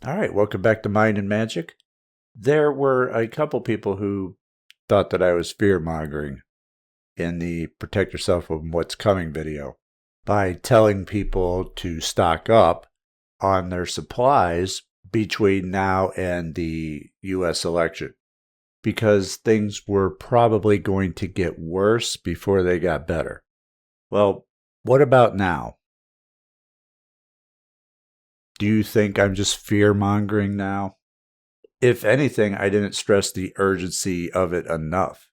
All right, welcome back to Mind and Magic. There were a couple people who thought that I was fear-mongering in the Protect Yourself from What's Coming video by telling people to stock up on their supplies between now and the U.S. election because things were probably going to get worse before they got better. Well, what about now? Do you think I'm just fear-mongering now? If anything, I didn't stress the urgency of it enough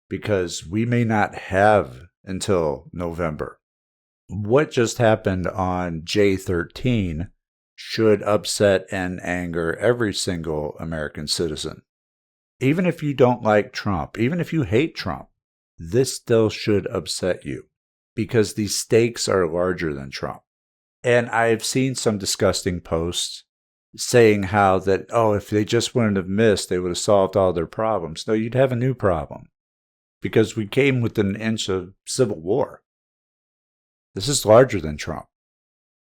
because we may not have until November. What just happened on J13 should upset and anger every single American citizen. Even if you don't like Trump, even if you hate Trump, this still should upset you because the stakes are larger than Trump. And I've seen some disgusting posts saying how that, if they just wouldn't have missed, they would have solved all their problems. No, you'd have a new problem because we came within an inch of civil war. This is larger than Trump.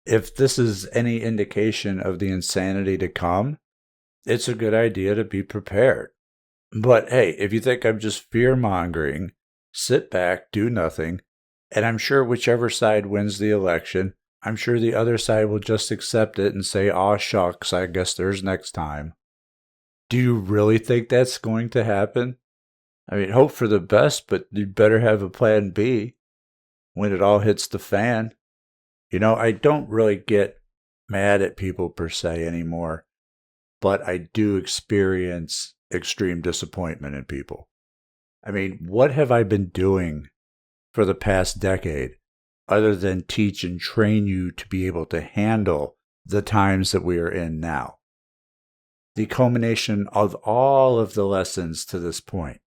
If this is any indication of the insanity to come, it's a good idea to be prepared. But hey, if you think I'm just fear-mongering, sit back, do nothing, and I'm sure whichever side wins the election, I'm sure the other side will just accept it and say, aw shucks, I guess there's next time. Do you really think that's going to happen? I mean, hope for the best, but you'd better have a plan B when it all hits the fan. You know, I don't really get mad at people per se anymore, but I do experience extreme disappointment in people. I mean, what have I been doing for the past decade other than teach and train you to be able to handle the times that we are in now? The culmination of all of the lessons to this point.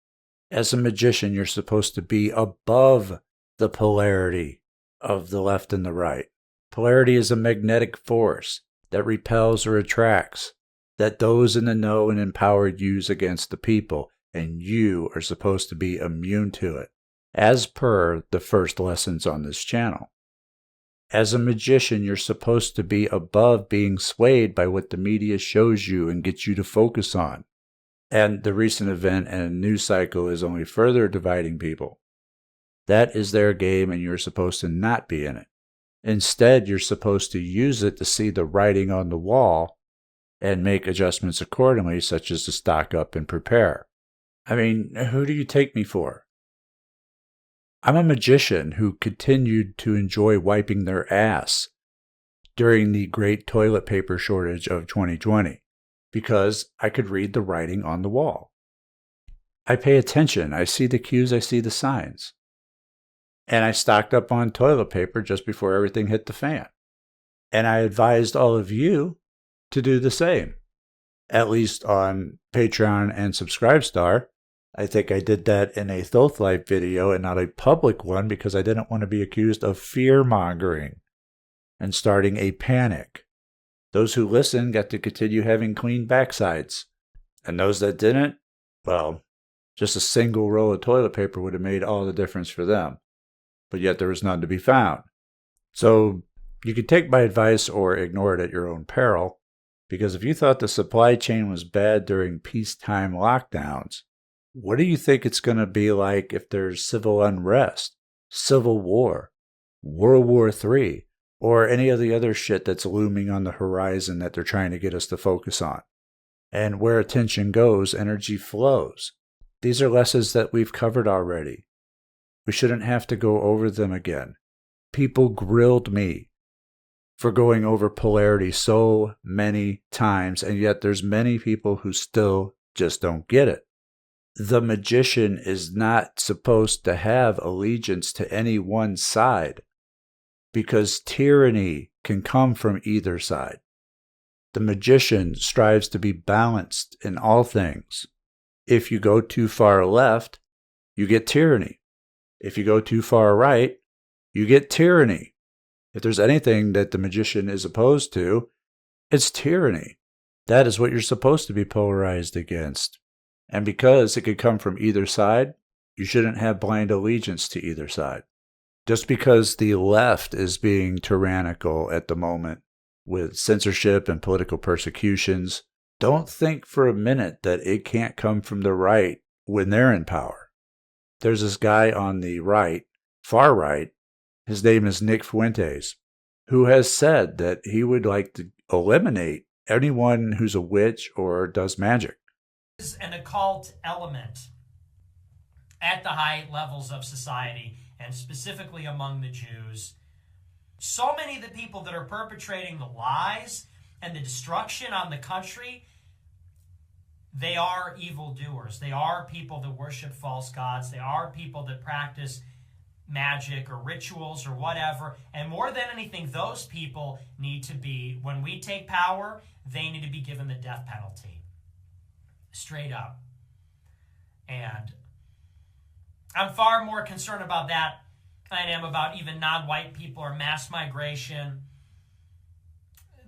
As a magician, you're supposed to be above the polarity of the left and the right. Polarity is a magnetic force that repels or attracts, that those in the know and empowered use against the people, and you are supposed to be immune to it, as per the first lessons on this channel. As a magician, you're supposed to be above being swayed by what the media shows you and gets you to focus on. And the recent event and news cycle is only further dividing people. That is their game, and you're supposed to not be in it. Instead, you're supposed to use it to see the writing on the wall and make adjustments accordingly, such as to stock up and prepare. I mean, who do you take me for? I'm a magician who continued to enjoy wiping their ass during the great toilet paper shortage of 2020 because I could read the writing on the wall. I pay attention. I see the cues. I see the signs. And I stocked up on toilet paper just before everything hit the fan. And I advised all of you to do the same, at least on Patreon and Subscribestar. I think I did that in a Thoth Life video and not a public one because I didn't want to be accused of fear-mongering and starting a panic. Those who listened got to continue having clean backsides. And those that didn't, well, just a single roll of toilet paper would have made all the difference for them. But yet there was none to be found. So you could take my advice or ignore it at your own peril, because if you thought the supply chain was bad during peacetime lockdowns, what do you think it's going to be like if there's civil unrest, civil war, World War III, or any of the other shit that's looming on the horizon that they're trying to get us to focus on? And where attention goes, energy flows. These are lessons that we've covered already. We shouldn't have to go over them again. People grilled me for going over polarity so many times, and yet there's many people who still just don't get it. The magician is not supposed to have allegiance to any one side because tyranny can come from either side. The magician strives to be balanced in all things. If you go too far left, you get tyranny. If you go too far right, you get tyranny. If there's anything that the magician is opposed to, it's tyranny. That is what you're supposed to be polarized against. And because it could come from either side, you shouldn't have blind allegiance to either side. Just because the left is being tyrannical at the moment with censorship and political persecutions, don't think for a minute that it can't come from the right when they're in power. There's this guy on the right, far right, his name is Nick Fuentes, who has said that he would like to eliminate anyone who's a witch or does magic. Is an occult element at the high levels of society, and specifically among the Jews. So many of the people that are perpetrating the lies and the destruction on the country, they are evildoers. They are people that worship false gods. They are people that practice magic or rituals or whatever. And more than anything, those people need to be, when we take power, they need to be given the death penalty. Straight up. And I'm far more concerned about that than I am about even non-white people or mass migration.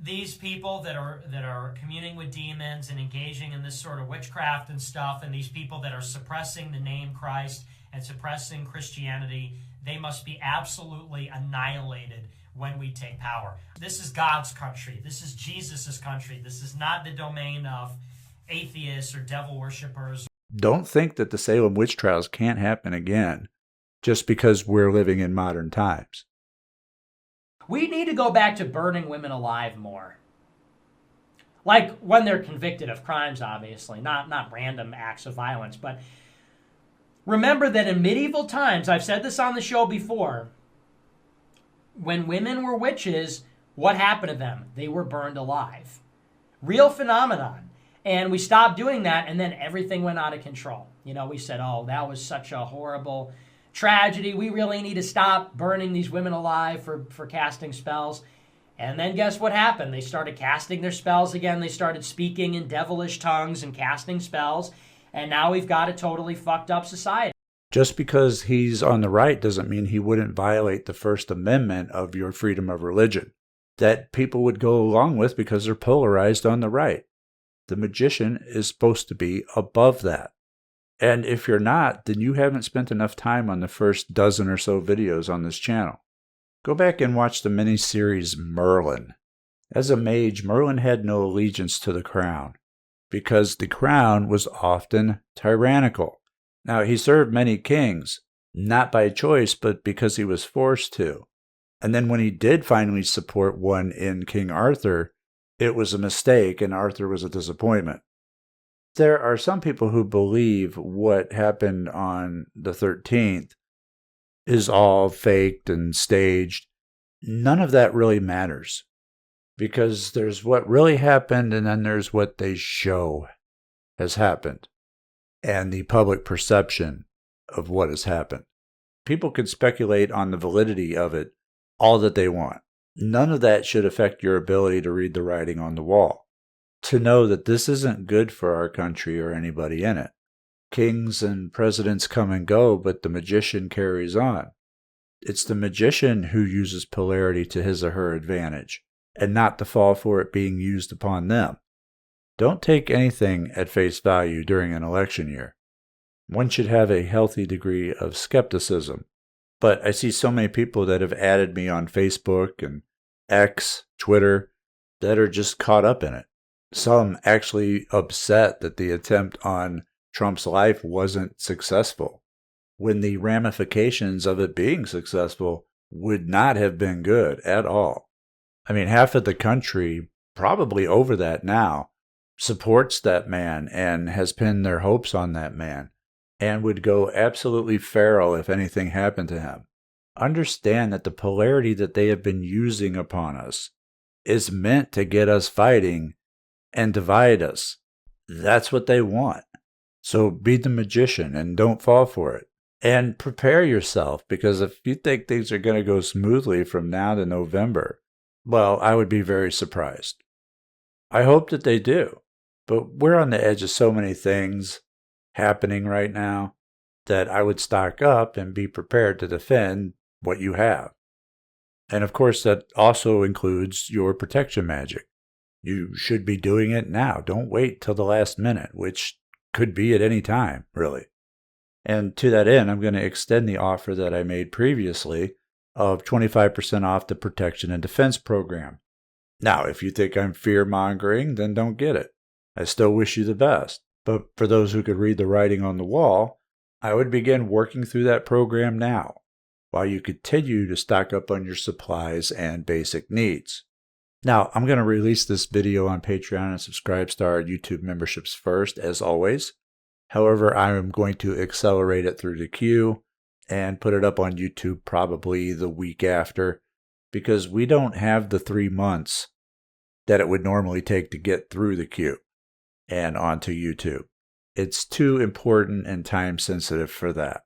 These people that are communing with demons and engaging in this sort of witchcraft and stuff, and these people that are suppressing the name Christ and suppressing Christianity, they must be absolutely annihilated when we take power. This is God's country. This is Jesus' country. This is not the domain of atheists or devil worshippers. Don't think that the Salem witch trials can't happen again just because we're living in modern times. We need to go back to burning women alive more. Like when they're convicted of crimes, obviously, not random acts of violence. But remember that in medieval times, I've said this on the show before, when women were witches, what happened to them? They were burned alive. Real phenomenon. And we stopped doing that, and then everything went out of control. You know, we said, oh, that was such a horrible tragedy. We really need to stop burning these women alive for casting spells. And then guess what happened? They started casting their spells again. They started speaking in devilish tongues and casting spells. And now we've got a totally fucked up society. Just because he's on the right doesn't mean he wouldn't violate the First Amendment of your freedom of religion that people would go along with because they're polarized on the right. The magician is supposed to be above that. And if you're not, then you haven't spent enough time on the first dozen or so videos on this channel. Go back and watch the miniseries Merlin. As a mage, Merlin had no allegiance to the crown, because the crown was often tyrannical. Now, he served many kings, not by choice, but because he was forced to. And then when he did finally support one in King Arthur, it was a mistake, and Arthur was a disappointment. There are some people who believe what happened on the 13th is all faked and staged. None of that really matters, because there's what really happened, and then there's what they show has happened, and the public perception of what has happened. People can speculate on the validity of it all that they want. None of that should affect your ability to read the writing on the wall, to know that this isn't good for our country or anybody in it. Kings and presidents come and go, but the magician carries on. It's the magician who uses polarity to his or her advantage, and not to fall for it being used upon them. Don't take anything at face value during an election year. One should have a healthy degree of skepticism. But I see so many people that have added me on Facebook and X, Twitter, that are just caught up in it. Some actually upset that the attempt on Trump's life wasn't successful, when the ramifications of it being successful would not have been good at all. I mean, half of the country, probably over that now, supports that man and has pinned their hopes on that man, and would go absolutely feral if anything happened to him. Understand that the polarity that they have been using upon us is meant to get us fighting and divide us. That's what they want. So be the magician and don't fall for it. And prepare yourself, because if you think things are going to go smoothly from now to November, well, I would be very surprised. I hope that they do. But we're on the edge of so many things happening right now that I would stock up and be prepared to defend what you have. And of course, that also includes your protection magic. You should be doing it now. Don't wait till the last minute, which could be at any time, really. And to that end, I'm going to extend the offer that I made previously of 25% off the protection and defense program. Now, if you think I'm fear-mongering, then don't get it. I still wish you the best. But for those who could read the writing on the wall, I would begin working through that program now, while you continue to stock up on your supplies and basic needs. Now, I'm going to release this video on Patreon and Subscribestar YouTube memberships first, as always. However, I am going to accelerate it through the queue and put it up on YouTube probably the week after, because we don't have the 3 months that it would normally take to get through the queue and onto YouTube. It's too important and time sensitive for that.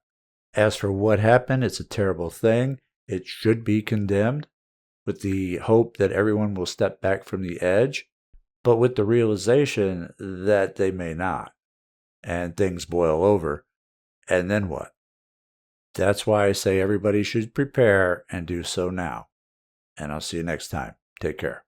As for what happened, it's a terrible thing. It should be condemned, with the hope that everyone will step back from the edge, but with the realization that they may not, and things boil over. And then what? That's why I say everybody should prepare and do so now. And I'll see you next time. Take care.